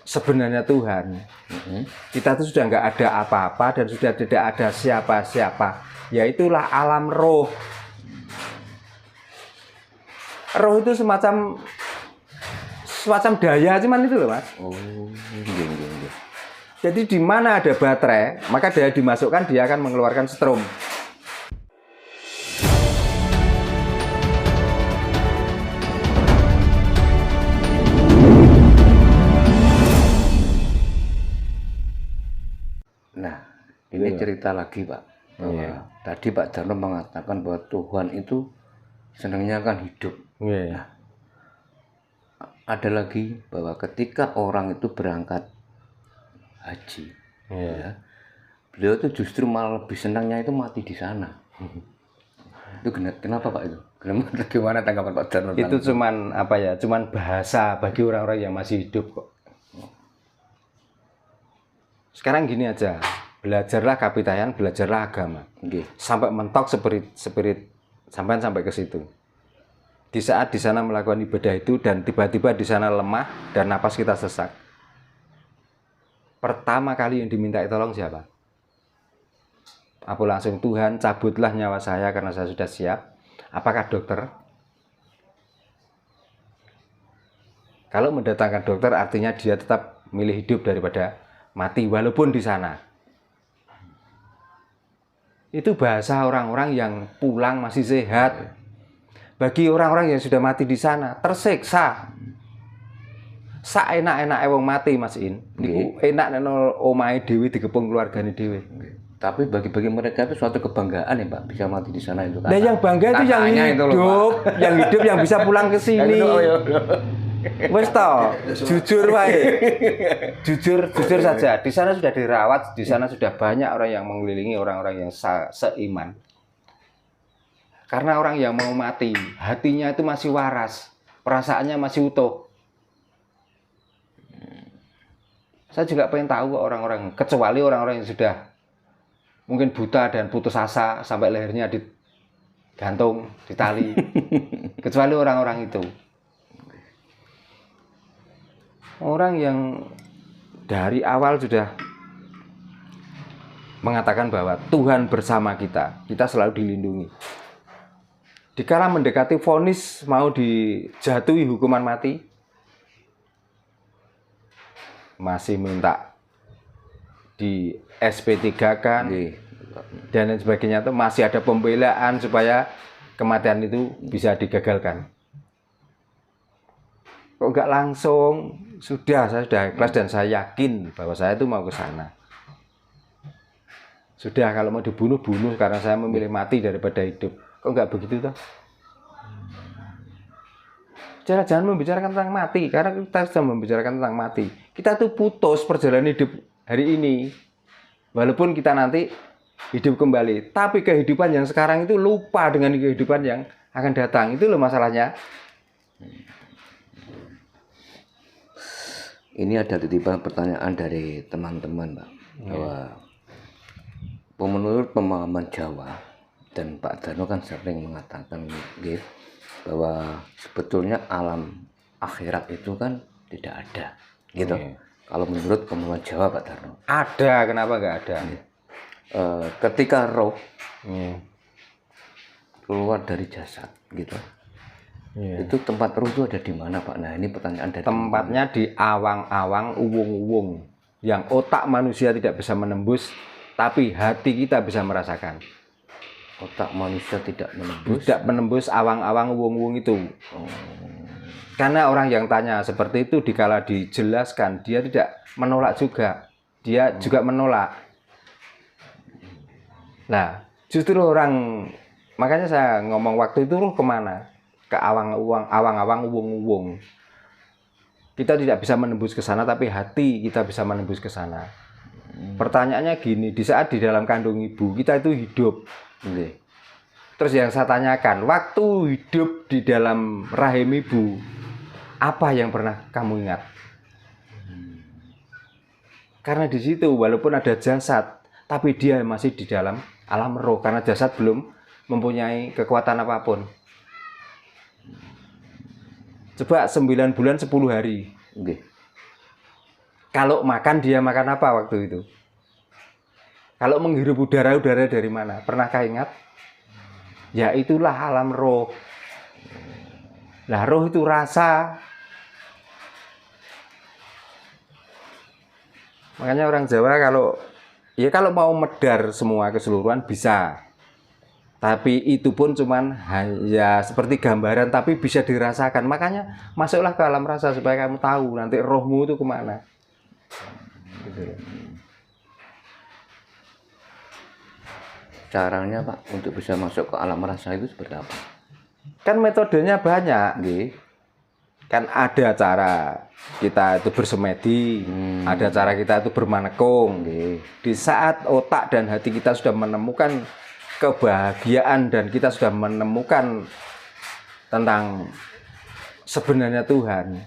sebenarnya Tuhan. Kita tuh sudah nggak ada apa-apa dan sudah tidak ada siapa-siapa. Yaitulah alam roh. Roh itu semacam daya cuman itu loh, Mas. Oh, iya. Jadi di mana ada baterai, maka daya dimasukkan dia akan mengeluarkan strom. Nah, ini cerita lagi, Pak. Bahwa tadi Pak Darno mengatakan bahwa Tuhan itu senangnya kan hidup. Nah, ada lagi bahwa ketika orang itu berangkat haji, ya, beliau itu justru malah lebih senangnya itu mati di sana. Itu kenapa Pak itu? Gimana tanggapan Pak Darno? Itu cuman apa ya? Cuman bahasa bagi orang-orang yang masih hidup kok. Sekarang gini aja, belajarlah kapitayan, belajarlah agama. Sampai mentok spirit sampai ke situ. Di saat di sana melakukan ibadah itu dan tiba-tiba di sana lemah dan napas kita sesak. Pertama kali yang diminta tolong siapa? Aku langsung, Tuhan cabutlah nyawa saya karena saya sudah siap. Apakah dokter? Kalau mendatangkan dokter artinya dia tetap milih hidup daripada mati walaupun di sana. Itu bahasa orang-orang yang pulang masih sehat. Bagi orang-orang yang sudah mati di sana tersiksa. Saenak-enak wong mati Mas In. Niku enak neno omahe dhewe digepung keluargane dhewe. Tapi bagi mereka itu suatu kebanggaan ya Pak, bisa mati di sana itu. Nah yang bangga itu yang hidup, yang bisa pulang ke sini. Wes toh, jujur wae. Jujur saja. Di sana sudah dirawat, di sana sudah banyak orang yang mengelilingi orang-orang yang seiman. Karena orang yang mau mati, hatinya itu masih waras, perasaannya masih utuh. Saya juga pengen tahu orang-orang, kecuali orang-orang yang sudah mungkin buta dan putus asa sampai lehernya digantung, ditali. Kecuali orang-orang itu. Orang yang dari awal sudah mengatakan bahwa Tuhan bersama kita, kita selalu dilindungi. Dikala mendekati vonis mau dijatuhi hukuman mati, masih minta di SP3 kan, dan lain sebagainya, itu masih ada pembelaan supaya kematian itu bisa digagalkan. Kok enggak langsung? Saya sudah ikhlas dan saya yakin bahwa saya itu mau ke sana. Sudah, kalau mau dibunuh karena saya memilih mati daripada hidup. Kok enggak begitu toh? Jangan membicarakan tentang mati, karena kita sudah membicarakan tentang mati. Kita tuh putus perjalanan hidup hari ini. Walaupun kita nanti hidup kembali, tapi kehidupan yang sekarang itu lupa dengan kehidupan yang akan datang. Itu loh masalahnya. Ini ada titipan pertanyaan dari teman-teman, Pak, bahwa menurut pemahaman Jawa dan Pak Darno kan sering mengatakan bahwa sebetulnya alam akhirat itu kan tidak ada, gitu. Kalau menurut pemahaman Jawa, Pak Darno, ada, kenapa nggak ada? Ketika roh keluar dari jasad, gitu. Itu tempat roh itu ada di mana, Pak? Nah, ini pertanyaan dari tempatnya di awang-awang, uwung-uwung yang otak manusia tidak bisa menembus, tapi hati kita bisa merasakan. Otak manusia tidak menembus awang-awang, uwung-uwung itu. Karena orang yang tanya seperti itu, dikala dijelaskan, dia tidak menolak juga, dia juga menolak. Nah, justru makanya saya ngomong waktu itu roh kemana? Ke awang-awang, uwung-uwung. Kita tidak bisa menembus ke sana, tapi hati kita bisa menembus ke sana. Pertanyaannya gini, di saat di dalam kandung ibu kita itu hidup. Terus yang saya tanyakan, waktu hidup di dalam rahim ibu, apa yang pernah kamu ingat? Karena di situ walaupun ada jasad, tapi dia masih di dalam alam roh, karena jasad belum mempunyai kekuatan apapun. Coba 9 bulan 10 hari. Kalau makan dia makan apa waktu itu? Kalau menghirup udara dari mana? Pernahkah ingat? Ya itulah alam roh. Lah roh itu rasa. Makanya orang Jawa kalau mau medar semua keseluruhan bisa. Tapi itu pun cuman hanya seperti gambaran tapi bisa dirasakan. Makanya masuklah ke alam rasa supaya kamu tahu nanti rohmu itu kemana. Gitu. Caranya Pak untuk bisa masuk ke alam rasa itu seperti apa? Kan metodenya banyak. Nggih. Kan ada cara kita itu bersemedi, ada cara kita itu bermanekung. Di saat otak dan hati kita sudah menemukan kebahagiaan dan kita sudah menemukan tentang sebenarnya Tuhan,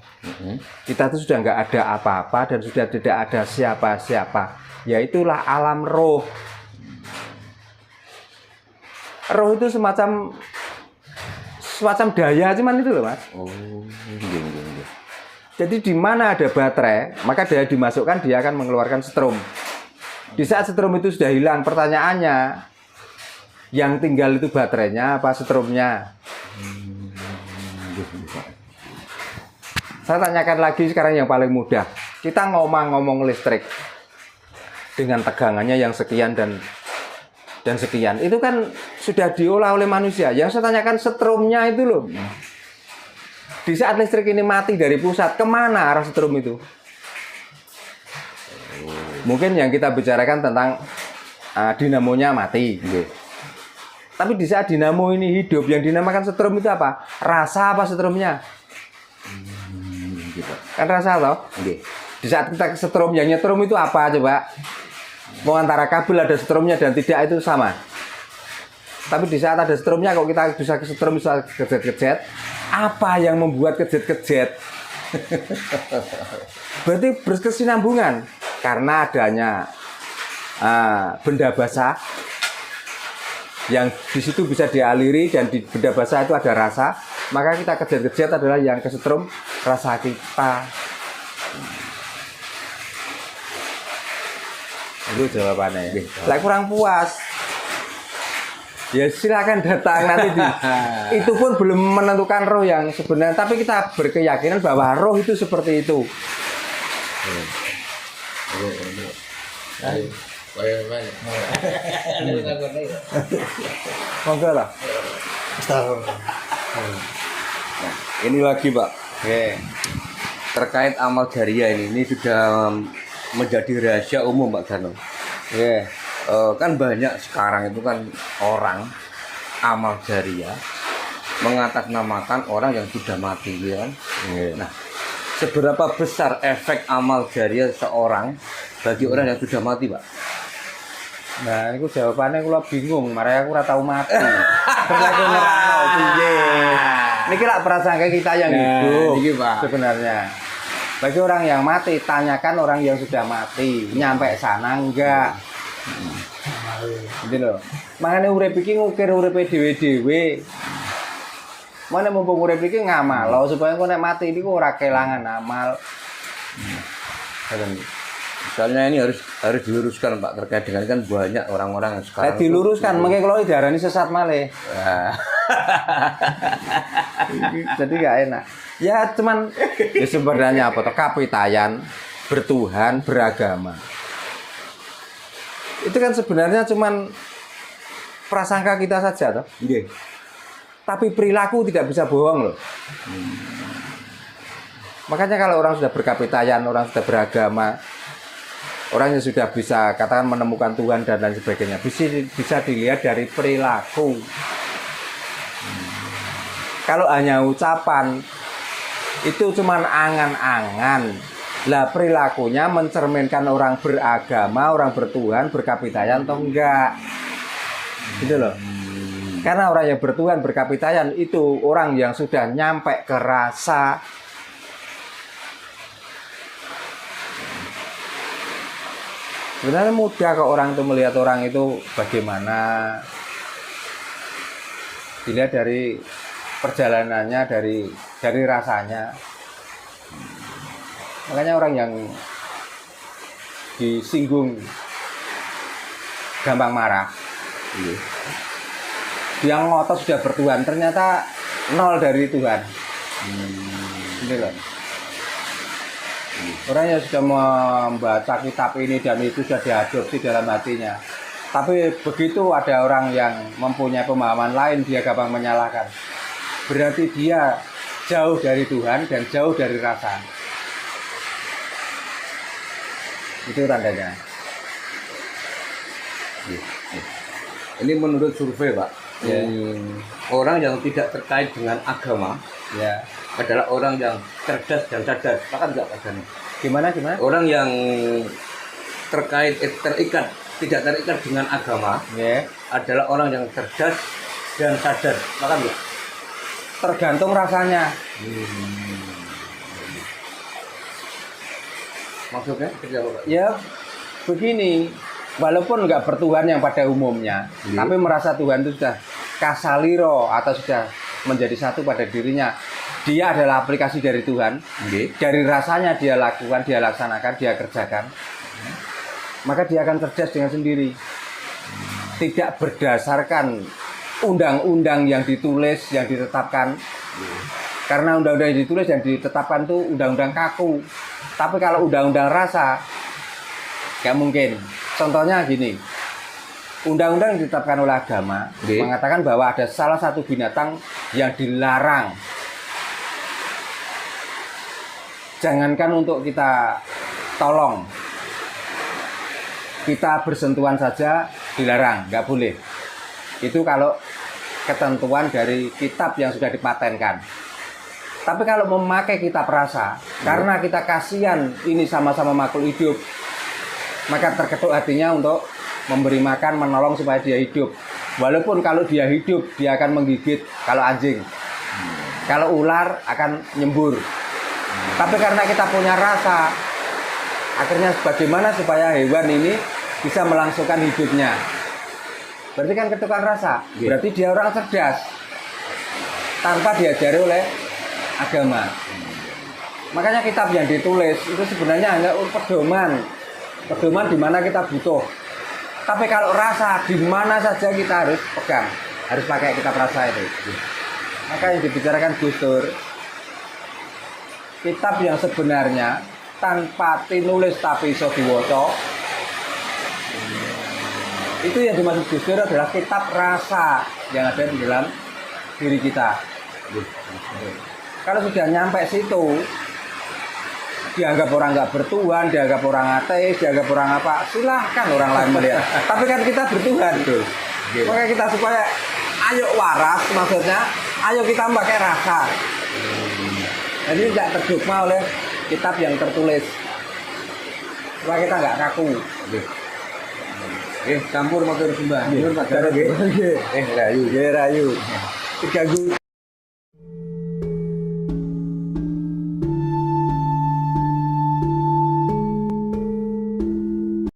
kita itu sudah nggak ada apa-apa dan sudah tidak ada siapa-siapa. Yaitulah alam roh. Roh itu semacam daya cuman itu loh Mas. Oh, iya. Jadi di mana ada baterai, maka daya dimasukkan dia akan mengeluarkan setrum. Di saat setrum itu sudah hilang, pertanyaannya, yang tinggal itu baterainya apa setrumnya? Saya tanyakan lagi sekarang yang paling mudah. Kita ngomong listrik dengan tegangannya yang sekian dan sekian. Itu kan sudah diolah oleh manusia. Yang saya tanyakan setrumnya itu loh. Di saat listrik ini mati dari pusat, kemana arah setrum itu? Mungkin yang kita bicarakan tentang dinamonya mati. Tapi di saat dinamo ini hidup, yang dinamakan setrum itu apa? Rasa apa setrumnya? Kan rasa toh? Di saat kita setrum, yang nyetrum itu apa coba? Mau antara kabel ada setrumnya dan tidak itu sama. Tapi di saat ada setrumnya kok kita bisa ke setrum bisa kejet-kejet, apa yang membuat kejet-kejet? Berarti berkesinambungan karena adanya benda basah yang di situ bisa dialiri dan di benda basah itu ada rasa, maka kita kejet-kejet adalah yang kesetrum rasa kita. Itu jawabannya. Lah kurang puas. Ya silakan datang nanti itu pun belum menentukan roh yang sebenarnya, tapi kita berkeyakinan bahwa roh itu seperti itu. Monggo lah. Nah, ini lagi Pak. Terkait amal jariah ini sudah menjadi rahasia umum Pak Dano. Kan banyak sekarang itu kan orang amal jariah mengatasnamakan orang yang sudah mati ya kan. Nah, seberapa besar efek amal jariah seorang bagi orang yang sudah mati Pak? Nah, itu jawabannya aku bingung, makanya aku ora tahu mati. Terus aku nerangno piye. Niki lak prasangka kita yang hidup niki, Pak. Sebenarnya. Bagi orang yang mati, tanyakan orang yang sudah mati, nyampe sana enggak? Gitu loh. Makanya urip iki ngukir uripe dhewe-dhewe. Mana mumpung urip iki ngamal supaya engko nek mati niku ora kelangan amal. Misalnya ini harus diluruskan Pak terkait dengan kan banyak orang-orang yang sekarang. Diluruskan, mengke kalau diarani sesat malih. Jadi nggak enak. Ya cuman ya sebenarnya apa toh kapitayan, bertuhan, beragama. Itu kan sebenarnya cuman prasangka kita saja toh. Tapi perilaku tidak bisa bohong loh. Makanya kalau orang sudah berkapitayan, orang sudah beragama, orang yang sudah bisa katakan menemukan Tuhan dan lain sebagainya, bisa dilihat dari perilaku. Kalau hanya ucapan itu cuman angan-angan. Lah perilakunya mencerminkan orang beragama, orang bertuhan, berkapitayan atau enggak. Gitu loh. Karena orang yang bertuhan, berkapitayan itu orang yang sudah nyampe ke rasa. Sebenarnya mudah kok orang itu melihat orang itu bagaimana. Dilihat dari perjalanannya, dari rasanya. Makanya orang yang disinggung gampang marah. Iya. Dia ngotot sudah bertuhan, ternyata nol dari Tuhan. Ini loh. Orang yang sudah membaca kitab ini dan itu sudah diadopsi dalam hatinya. Tapi begitu ada orang yang mempunyai pemahaman lain, dia gampang menyalahkan. Berarti dia jauh dari Tuhan dan jauh dari rasa. Itu tandanya. Ini menurut survei, Pak. Ya. Orang yang tidak terkait dengan agama Ya. adalah orang yang cerdas dan sadar. Bahkan enggak kadang. Gimana? Orang yang tidak terikat dengan agama Ya. adalah orang yang cerdas dan sadar. Bahkan enggak. Tergantung rasanya. Maksudnya seperti apa, Pak? Ya, begini. Walaupun nggak bertuhan yang pada umumnya, Iya. tapi merasa Tuhan itu sudah kasaliro atau sudah menjadi satu pada dirinya. Dia adalah aplikasi dari Tuhan. Nggih. Dari rasanya dia lakukan, dia laksanakan, dia kerjakan. Maka dia akan cerdas dengan sendiri. Tidak berdasarkan undang-undang yang ditulis, yang ditetapkan. Karena undang-undang yang ditulis yang ditetapkan itu undang-undang kaku. Tapi kalau undang-undang rasa, nggak mungkin. Contohnya gini, undang-undang yang ditetapkan oleh agama Oke. mengatakan bahwa ada salah satu binatang yang dilarang. Jangankan untuk kita tolong, kita bersentuhan saja dilarang, nggak boleh. Itu kalau ketentuan dari kitab yang sudah dipatenkan. Tapi kalau memakai kitab rasa, karena kita kasihan ini sama-sama makhluk hidup, maka terketuk hatinya untuk memberi makan, menolong supaya dia hidup. Walaupun kalau dia hidup, dia akan menggigit kalau anjing. Kalau ular akan nyembur. Tapi karena kita punya rasa, akhirnya bagaimana supaya hewan ini bisa melangsungkan hidupnya. Berarti kan ketukan rasa. Berarti dia orang cerdas. Tanpa diajari oleh agama. Makanya kitab yang ditulis itu sebenarnya hanya pedoman. Pedoman di mana kita butuh. Tapi kalau rasa di mana saja kita harus pegang, harus pakai kitab rasa itu. Maka yang dibicarakan Gus Dur, kitab yang sebenarnya tanpa tinulis tapi iso diwaca, itu yang dimaksud Gus Dur adalah kitab rasa yang ada di dalam diri kita. Kalau sudah nyampe situ, dianggap orang nggak bertuhan, dianggap orang ateis, dianggap orang apa, silahkan orang lain melihat. Tapi kan kita bertuhan tuh. Maka kita supaya ayo waras, maksudnya ayo kita pakai rasa. Jadi tidak terdogma oleh kitab yang tertulis. Supaya kita nggak kaku. Campur motor sembah. Rayu. Rayu. Rayu. Tiga